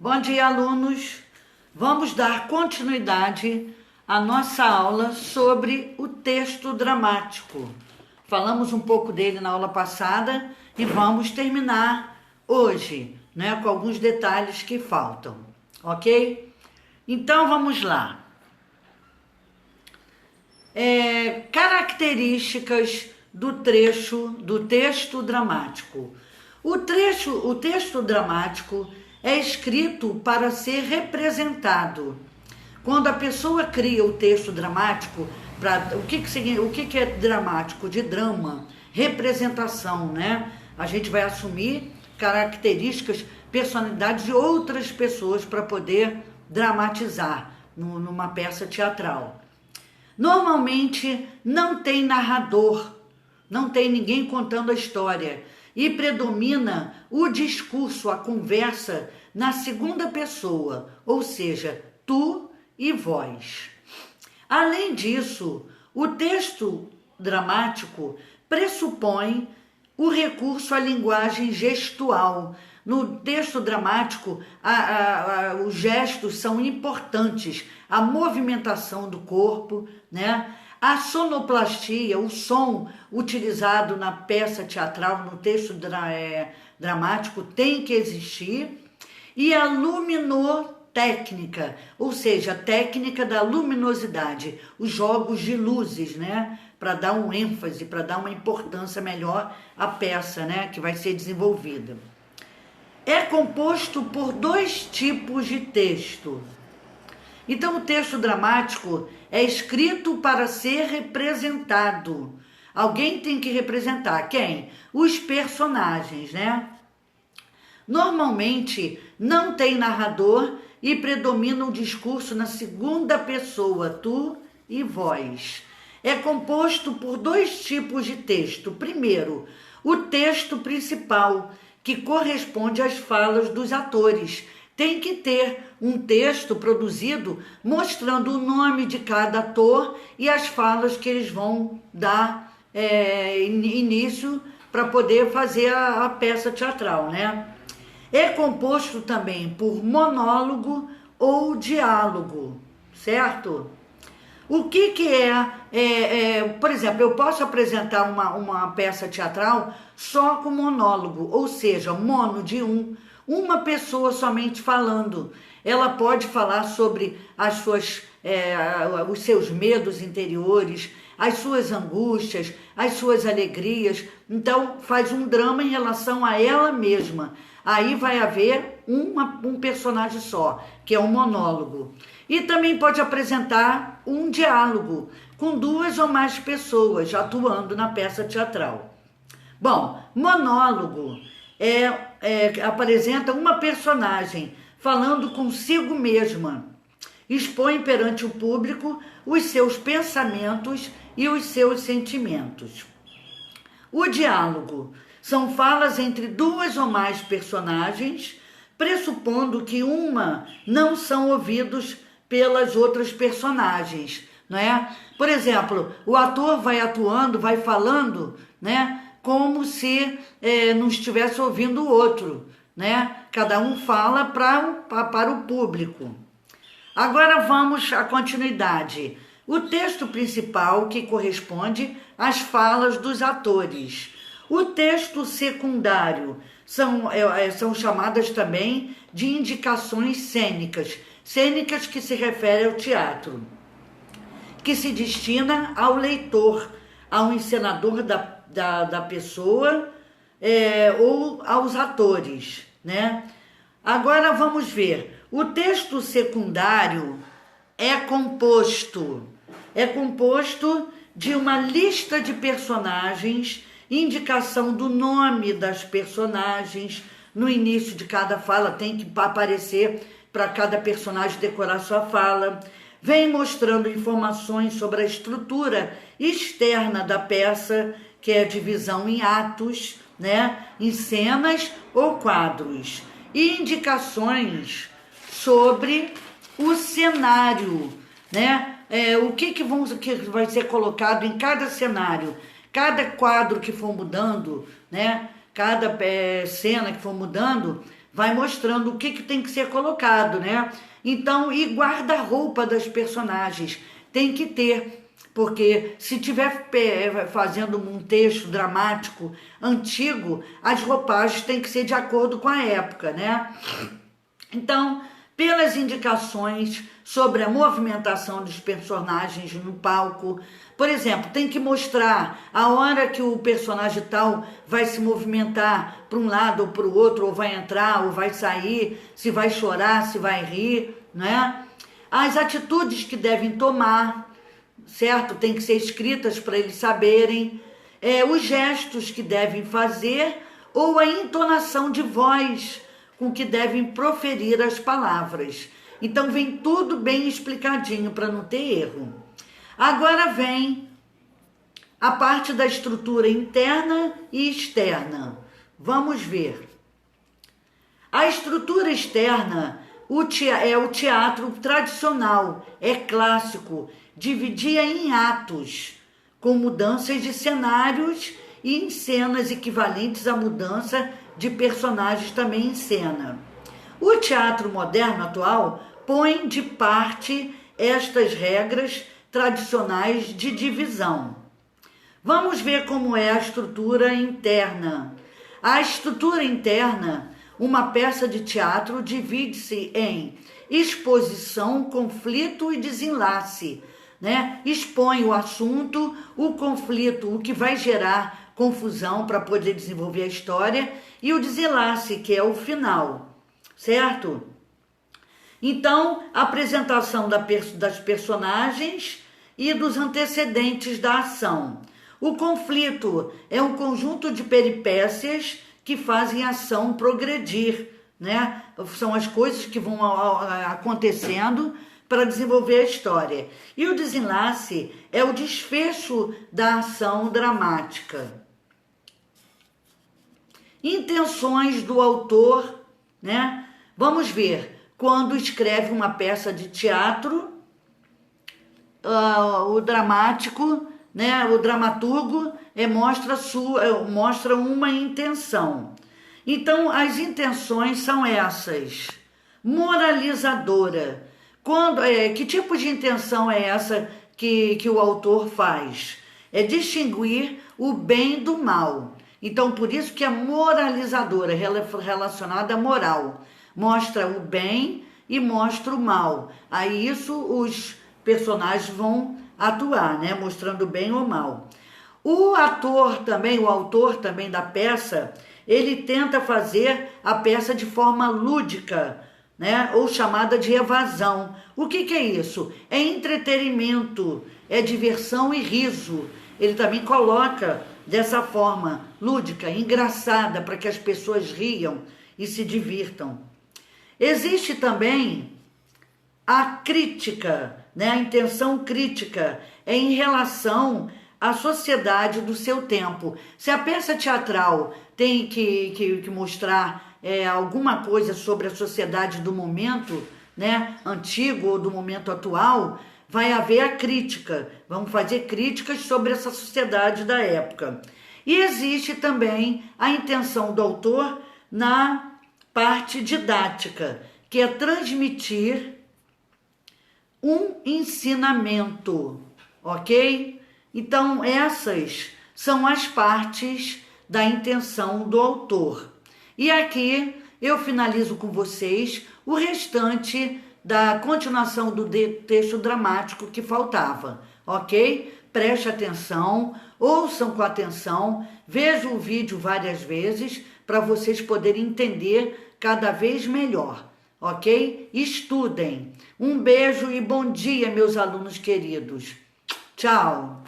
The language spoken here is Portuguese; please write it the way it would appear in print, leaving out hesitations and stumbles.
Bom dia, alunos! Vamos dar continuidade à nossa aula sobre o texto dramático. Falamos um pouco dele na aula passada e vamos terminar hoje, né, com alguns detalhes que faltam, ok? Então, vamos lá. Características do texto dramático. O texto dramático é escrito para ser representado. Quando a pessoa cria o texto dramático, o que é dramático? De drama, representação, né? A gente vai assumir características, personalidades de outras pessoas para poder dramatizar numa peça teatral. Normalmente não tem narrador, não tem ninguém contando a história e predomina o discurso, a conversa na segunda pessoa, ou seja, tu e vós. Além disso, o texto dramático pressupõe o recurso à linguagem gestual. No texto dramático, os gestos são importantes, a movimentação do corpo, né? A sonoplastia, o som utilizado na peça teatral, no texto dramático, tem que existir. E a luminotécnica, ou seja, a técnica da luminosidade, os jogos de luzes, né? Para dar um ênfase, para dar uma importância melhor à peça, né? Que vai ser desenvolvida. É composto por dois tipos de texto. Então, o texto dramático é escrito para ser representado. Alguém tem que representar. Quem? Os personagens, né? Normalmente, não tem narrador e predomina o discurso na segunda pessoa, tu e vós. É composto por dois tipos de texto. Primeiro, o texto principal, que corresponde às falas dos atores. Tem que ter um texto produzido mostrando o nome de cada ator e as falas que eles vão dar início para poder fazer a peça teatral, né? É composto também por monólogo ou diálogo, certo? O que por exemplo, eu posso apresentar uma peça teatral só com monólogo, ou seja, mono de uma pessoa somente falando. Ela pode falar sobre os seus medos interiores, as suas angústias, as suas alegrias. Então, faz um drama em relação a ela mesma. Aí vai haver um personagem só, que é um monólogo. E também pode apresentar um diálogo com duas ou mais pessoas atuando na peça teatral. Bom, monólogo apresenta uma personagem falando consigo mesma, expõe perante o público os seus pensamentos e os seus sentimentos. O diálogo são falas entre duas ou mais personagens, pressupondo que não são ouvidos pelas outras personagens, não é? Por exemplo, o ator vai atuando, vai falando, né? Como se não estivesse ouvindo o outro, né? Cada um fala para o público. Agora vamos à continuidade. O texto principal, que corresponde às falas dos atores. O texto secundário são chamadas também de indicações cênicas. Cênicas que se refere ao teatro, que se destina ao leitor, ao encenador da pessoa ou aos atores, né? Agora vamos ver. O texto secundário é composto de uma lista de personagens, indicação do nome das personagens. No início de cada fala tem que aparecer para cada personagem decorar sua fala. Vem mostrando informações sobre a estrutura externa da peça, que é a divisão em atos, né? Em cenas ou quadros. E indicações sobre o cenário, né? O que vai ser colocado em cada cenário. Cada quadro que for mudando, né? Cada cena que for mudando, vai mostrando o que tem que ser colocado, né? Então, e guarda-roupa das personagens tem que ter, porque se tiver fazendo um texto dramático antigo, as roupagens têm que ser de acordo com a época, né? Então, pelas indicações sobre a movimentação dos personagens no palco, por exemplo, tem que mostrar a hora que o personagem tal vai se movimentar para um lado ou para o outro, ou vai entrar ou vai sair, se vai chorar, se vai rir, né? As atitudes que devem tomar, certo? Tem que ser escritas para eles saberem, os gestos que devem fazer ou a entonação de voz com que devem proferir as palavras. Então vem tudo bem explicadinho para não ter erro. Agora vem a parte da estrutura interna e externa. Vamos ver. A estrutura externa é o teatro tradicional, é clássico, dividia em atos, com mudanças de cenários e em cenas equivalentes à mudança de personagens também em cena. O teatro moderno atual põe de parte estas regras tradicionais de divisão. Vamos ver como é a estrutura interna. A estrutura interna, uma peça de teatro divide-se em exposição, conflito e desenlace, né? Expõe o assunto, o conflito, o que vai gerar confusão para poder desenvolver a história, e o desenlace, que é o final, certo? Então, a apresentação das personagens e dos antecedentes da ação. O conflito é um conjunto de peripécias que fazem a ação progredir, né? São as coisas que vão acontecendo para desenvolver a história. E o desenlace é o desfecho da ação dramática. Intenções do autor, né? Vamos ver. Quando escreve uma peça de teatro, o dramático, né, o dramaturgo mostra uma intenção. Então, as intenções são essas. Moralizadora. Que tipo de intenção é essa que o autor faz? É distinguir o bem do mal. Então, por isso que é moralizadora, relacionada à moral. Mostra o bem e mostra o mal. Aí isso os personagens vão atuar, né? Mostrando o bem ou o mal. O autor também da peça, ele tenta fazer a peça de forma lúdica, né? Ou chamada de evasão. O que é isso? É entretenimento, é diversão e riso. Ele também coloca dessa forma lúdica, engraçada, para que as pessoas riam e se divirtam. Existe também a crítica, né? A intenção crítica é em relação à sociedade do seu tempo. Se a peça teatral tem que mostrar alguma coisa sobre a sociedade do momento, né, antigo ou do momento atual, vai haver a crítica. Vamos fazer críticas sobre essa sociedade da época. E existe também a intenção do autor na parte didática, que é transmitir um ensinamento, ok? Então, essas são as partes da intenção do autor. E aqui eu finalizo com vocês o restante da continuação do texto dramático que faltava, ok? Preste atenção, ouçam com atenção, vejam o vídeo várias vezes para vocês poderem entender cada vez melhor, ok? Estudem. Um beijo e bom dia, meus alunos queridos. Tchau!